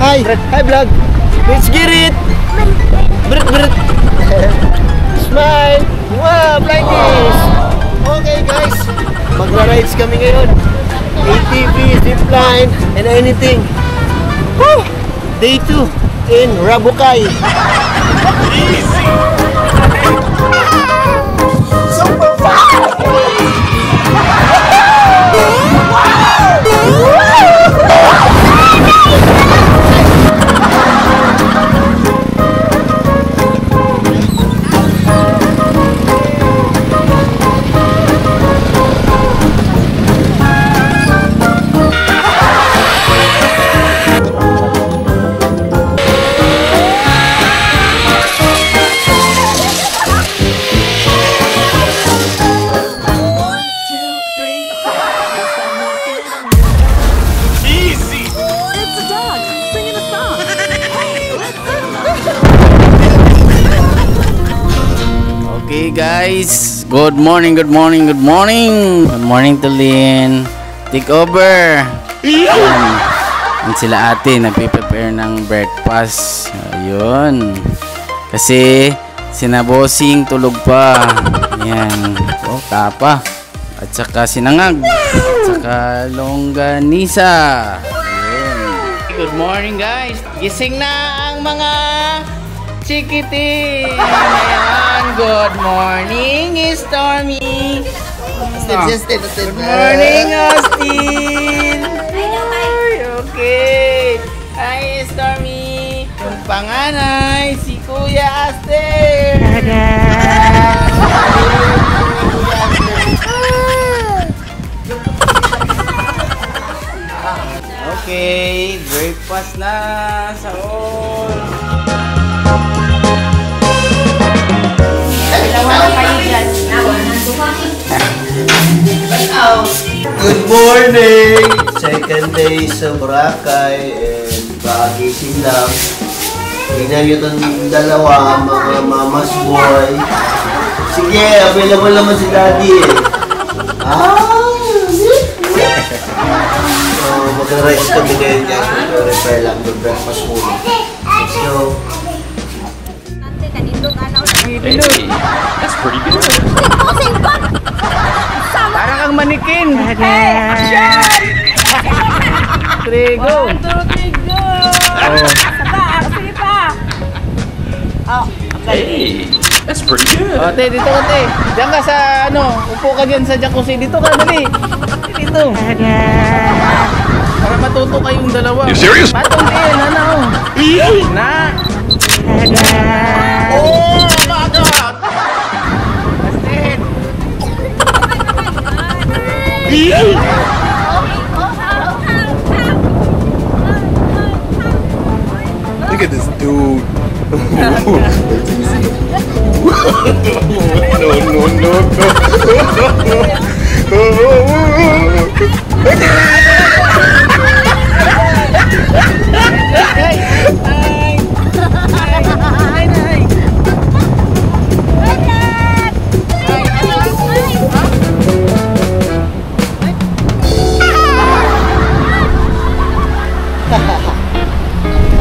Hi! Hi vlog! Let's get it! Brit brit! Smile! Wow! Like this! Okay guys! Magra-rides kami ngayon. ATV, zipline, and anything. Woo! Day 2 in Rabucay. Easy! Super fast! Okay guys, good morning to Lynn. Take over. Yan sila ate, nagpe-prepare ng breakfast. Ayun. Kasi sina bossing tulog pa. Yan. Oh, tapa. At saka sinangag. At saka longganisa. Ayun. Good morning guys. Gising na ang mga chikiting. Ayan, good morning, Stormy. Good morning, Austin. Okay. Hi, Stormy. Yung panganay, si Kuya Aster. Okay, breakfast na sa all. Good morning! Second day sa Boracay and kagising lang. Tingnan nyo itong dalawa, mga mama's boy. Sige, available naman si daddy eh. So, mag-rice kami ngayon guys. Mag-repair lang, mag-breakfast muna. Let's go! Hey, that's pretty good. Parang kang manikin. Hey, action! Trigo. 1, 2, 3, go! Sige pa. Hey, that's pretty good. O, te, dito ka, te. Diyan ka sa, upo ka dyan sa jacuzzi. Dito ka, dali. Dito. Para matuto kayong dalawa. You serious? Matuntiin, Na. Oh my God! Astin. Look at this dude.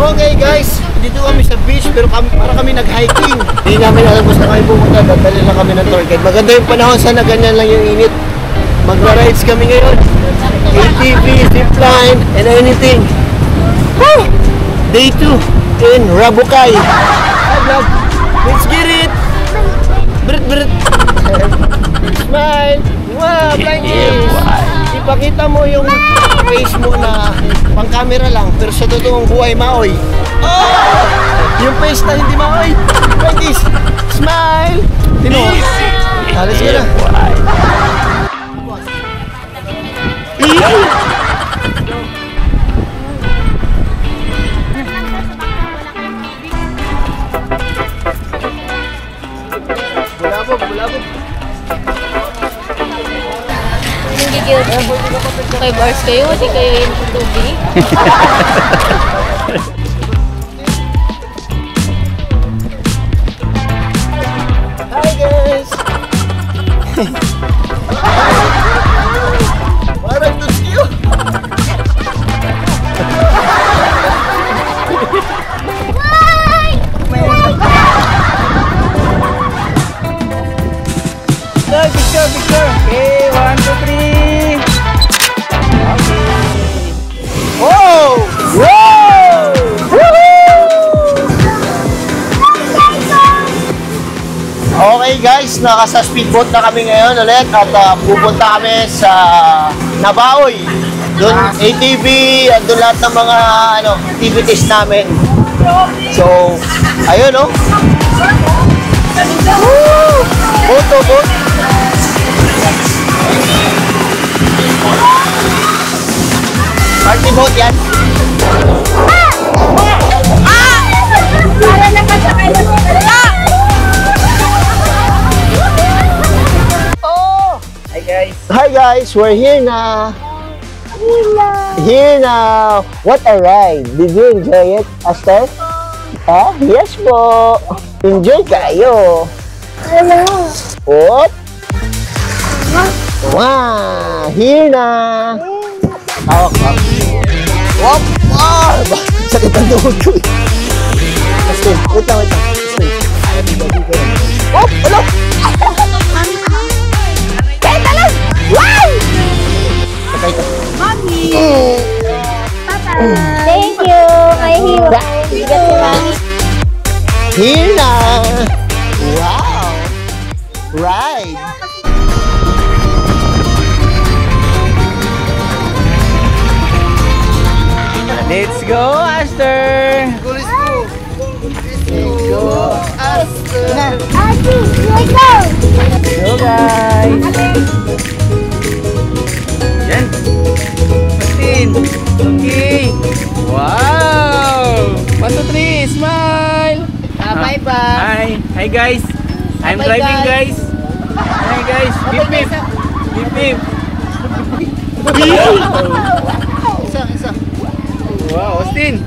Okay guys, dito kami sa beach pero para kami nag-hiking. Hindi namin alam kung saan kami pumunta, dadali lang kami ng tour guide. Maganda yung panahon, sana ganyan lang yung init. Magra-rides kami ngayon. ATV, zipline, and anything. Woo! Day 2 in Rabucay. Hi vlog! Let's get it! Brit brit! Smile! Wow! Blind kiss! Ipakita mo yung face mo na pang camera lang pero sa totoong buhay maoy. Oh! Yung face na hindi maoy. Like this. Smile! Tino. Alis ka na. Bulabog, bulabog. Okay, bars kayo, hindi kayo yung tubig. Hi guys! Parang gusto nyo! nasa speedboat na kami ngayon ulit at pupunta kami sa Nabaoy. Doon ATV at doon lahat ng mga activities namin. So, ayun oh. Boat. Party boat yan. Para nakasakay na sa Hi guys, we're here na. Here na. What a ride. Did you enjoy it, Aster? Ah, yes po. Enjoy kayo. What? Wow, here na. Hawak. Wop! Ah! Sakit ang tuhod ko eh. Aster, wait lang. Wop! Wala! Wow! Sakay ka. Mommy! Papa! Thank you! May hiwa. Bigat si Mommy. Here na! Wow! Ride! Let's go, Aster! Let's go! Aster! Ate, let's go! Go, guys! Yan! Justin! Okay! Wow! 1, 2, 3, smile! Bye-bye. Hi! Hi, guys! I'm Bye-bye, driving, guys. guys! Hi, guys! Beep, beep! Beep, beep! Isa. Wow, Austin!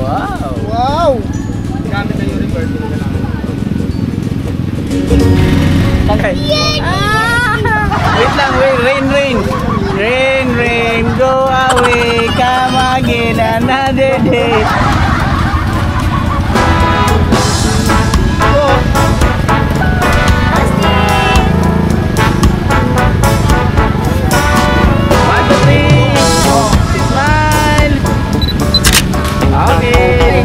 Wow! Wow! Gamit na yung reverse. Okay. Wait lang, wait. Rain, go away. Come again another day. One, two, three. Smile. Okay.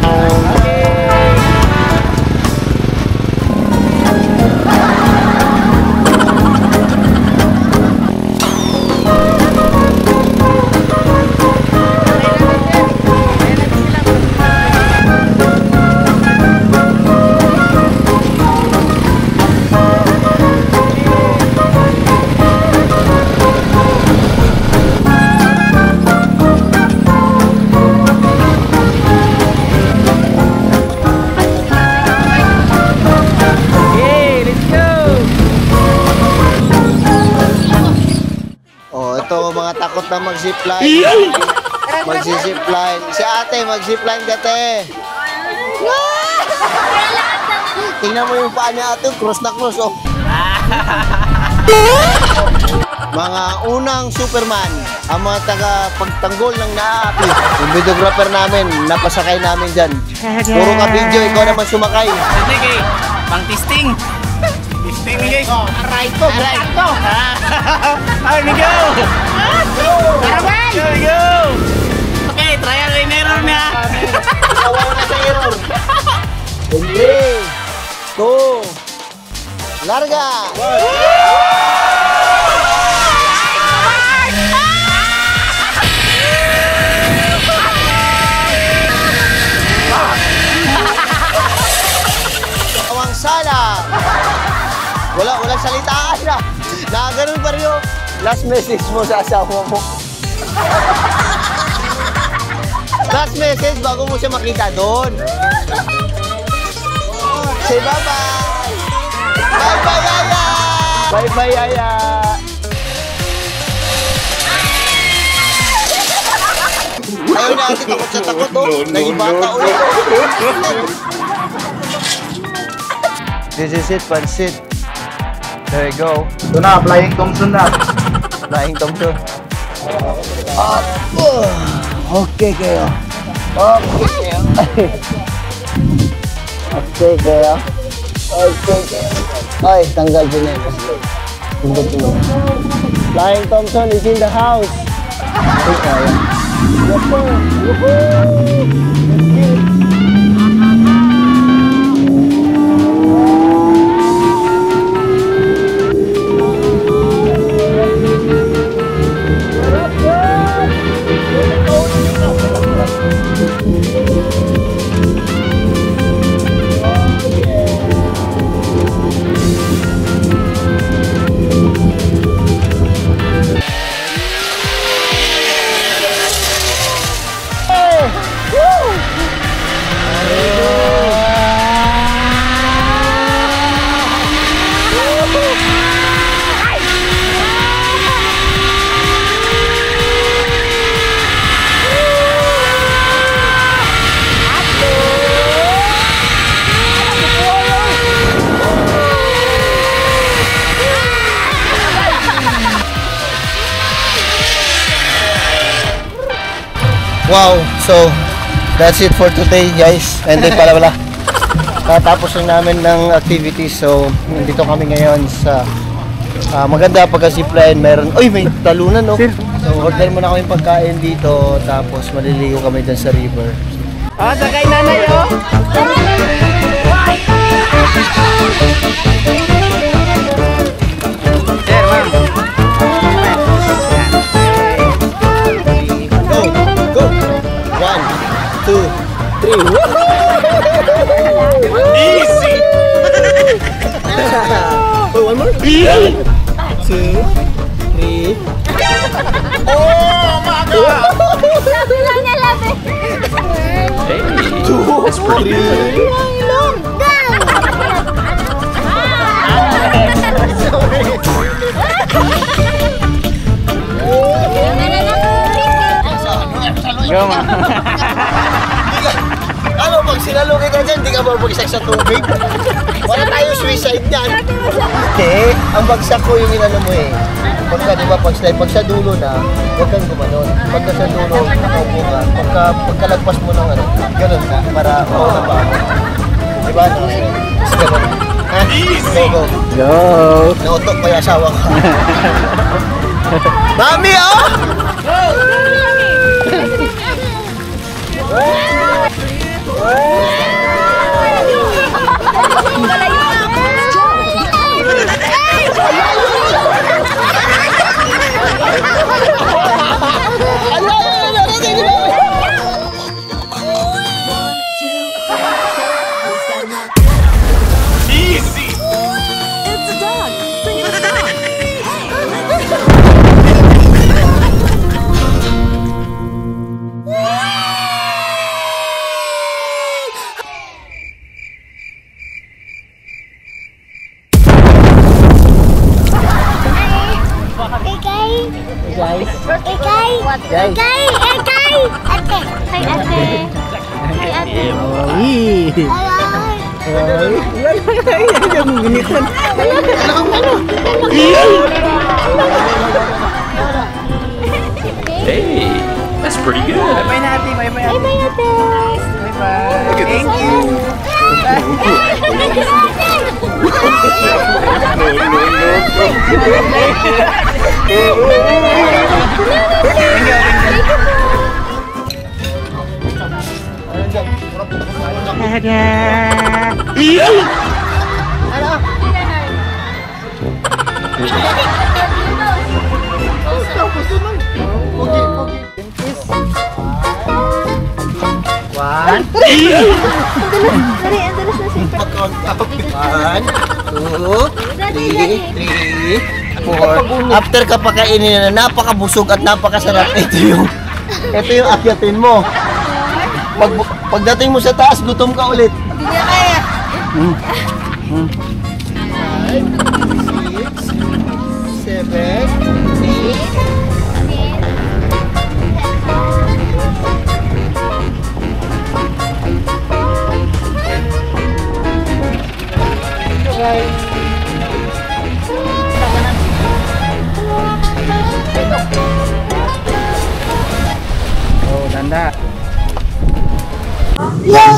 takot na mag-zipline. Mag-zipline. Si ate, mag-zipline dati. Tingnan mo yung paa niya ate, cross na cross, oh. Mga unang Superman, ang mga taga-pagtanggol ng naapi. Yung videographer namin, napasakay namin dyan. Puro ka video, ikaw naman sumakay. Sige, pang testing. Testing ni guys. Aray ko. Here we go. Karabay! Here we go. Okay, trial and error na. Kawaw na sa error. 3, 2, larga! Awang sala! Walang salitaan na. Nakaganon pa rin yung last message mo sa asawa mo. Last message bago mo siya makita doon. Say bye-bye! Bye-bye, Yaya! Bye-bye, Yaya! Ayaw na ate, takot sa takot, oh. Naging bata ulit. This is it, pansit. There you go. Ito na, Flying Thompson na. Flying Thompson. Okay kayo. Okay kayo. Ay, tanggal din na ito. Flying Thompson is in the house. Okay kayo. Wow, so that's it for today guys. And then wala. Tatapos lang namin ng activities. So nandito kami ngayon sa maganda pagka-zipline. Meron, may talunan no? So order muna kami pagkain dito. Tapos maliligo kami dyan sa river. Sakay nanay oh. Sir, ma'am. Go! 1, 2, 3. Easy! One more. 1, 2, 3. Oh my God! Sabi lang niya, labi. That's pretty good. Go, ma'am. Ano, pag sinalugin ka dyan, di ka mabagsak sa tubig. Wala tayo suicide niyan. Hindi, ang bagsak ko yung inano mo eh. Pagka, di ba, pag sa dulo na, huwag kang gumanon. Pagka sa dulo, nakaupo ka. Pagkalagpas mo ng ano, ganun ka, para mauna pa ako. Di ba? Mas ganun. Ha? Go. Go. Nautok pa yung asawa ka. Mami, oh! Hey, that's pretty good. Bye-bye na ate. Bye-bye ate. Bye-bye. Thank you. One, 2, 3, 4. After ka pakainin na napakabusog at napakasarap, ito yung akyatin mo. Pagdating mo sa taas, gutom ka ulit. Hindi niya kaya. 5, 6, 7, 8. Oh, ganda.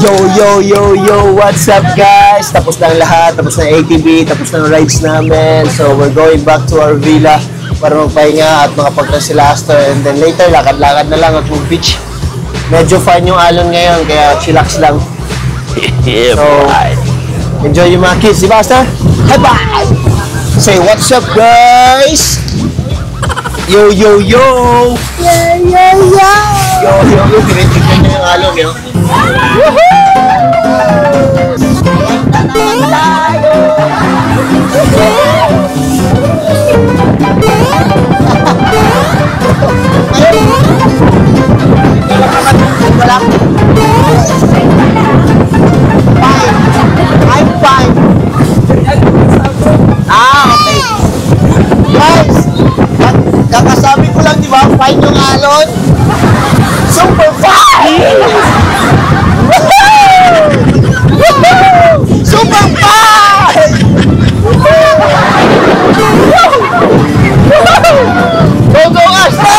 Yo, what's up guys? Tapos na ang lahat, tapos na ATV, tapos na ang rides namin. So we're going back to our villa para magpahinga at makapag-relaxter. And then later, lakad-lakad na lang at mag-beach. Medyo fine yung alon ngayon, kaya chillax lang. So, enjoy yung mga kids, di ba, Star? Bye-bye! Say, what's up guys? Yo! Yo! Tinitignan niyo yung alon, yo. I'm fine. Okay. Guys, kakasabi ko lang, di ba? Fine yung alon. Super fine! Super fine! Go, Astro!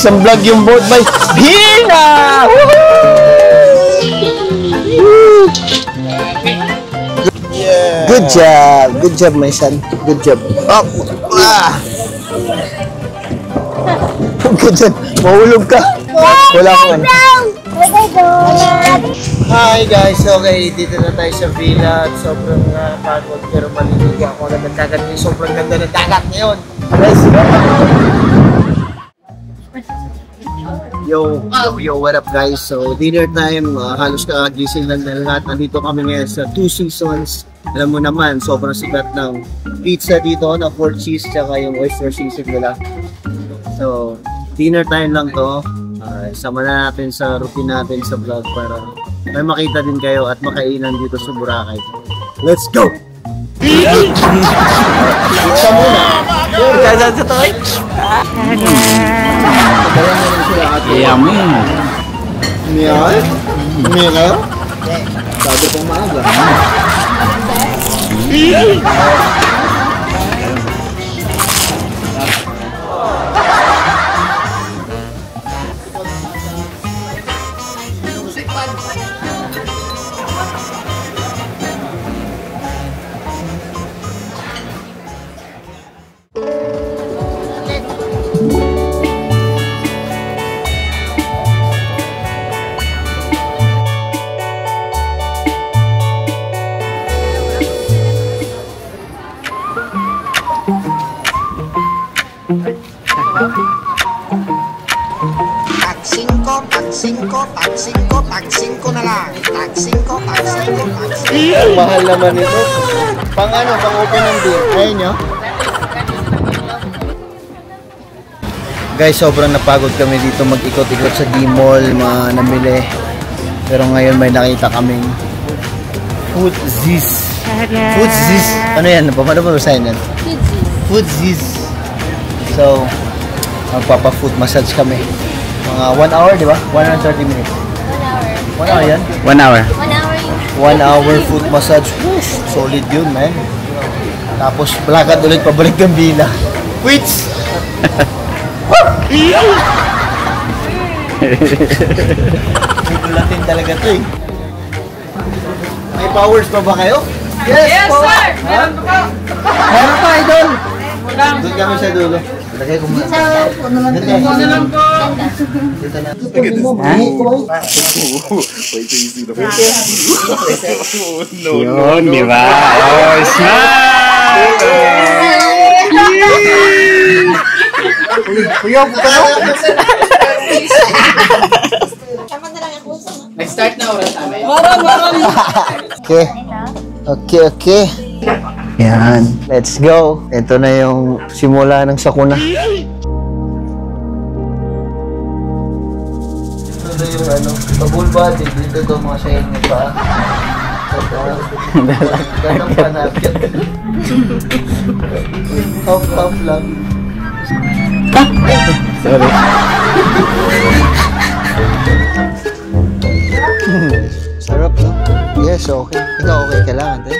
isang vlog yung boat by Hina! Good job. Good job, my son. Good job. Oh. Ah. Good job. Mahulog ka. Wala akong ano. Hi guys, okay, dito na tayo sa villa at sobrang pagod pero maliligo ako na ng dagat ngayon. Sobrang ganda ng dagat ngayon. Let's go! Yo, what up guys? So, dinner time, halos kagising lang na lahat. Nandito kami ngayon sa Two Seasons. Alam mo naman, sobrang sikat ng pizza dito na 4 cheese tsaka yung oyster sisig nila. So, dinner time lang to. Sama na natin sa routine natin sa vlog para may makita din kayo at makainan dito sa Boracay. Let's go! Pizza muna! Kaya sa toy? Yummy. Miyay? Miyay? Sabi kong maaga. Tag 5 na lang. Tag 5. Ang mahal naman ito. Pang ano, pang open ng beer. Ayun nyo. Guys, sobrang napagod kami dito mag-ikot-ikot sa D-Mall, mga namili. Pero ngayon may nakita kaming Foodziz. Foodziz. Ano yan? Paano ba basahin yan? Foodziz. So, magpapa-food massage kami. Mga 1 hour, di ba? 130 minutes. 1 hour yan? 1 hour. 1 hour foot massage. Whoosh, solid yun, man. Tapos, lakad ulit pabalik ng villa. Quits! Sigulatin talaga to eh. May powers pa ba kayo? Yes, sir! Meron pa! Meron pa, idol! Doon kami sa dulo. Lagay ko muna. Dito lang po! Dito na. Yun, di ba? Oh, smile! Kuya, puta na! Nag-start na oras namin. Okay. Yan. Let's go. Ito na yung simula ng sakuna. Ito yung ano, pabulba. Dito ito mga sayang nyo pa. Ganang panakit. Half lang. Sorry. Sarap, no? Yes, okay. Ikaw okay ka lang, ate?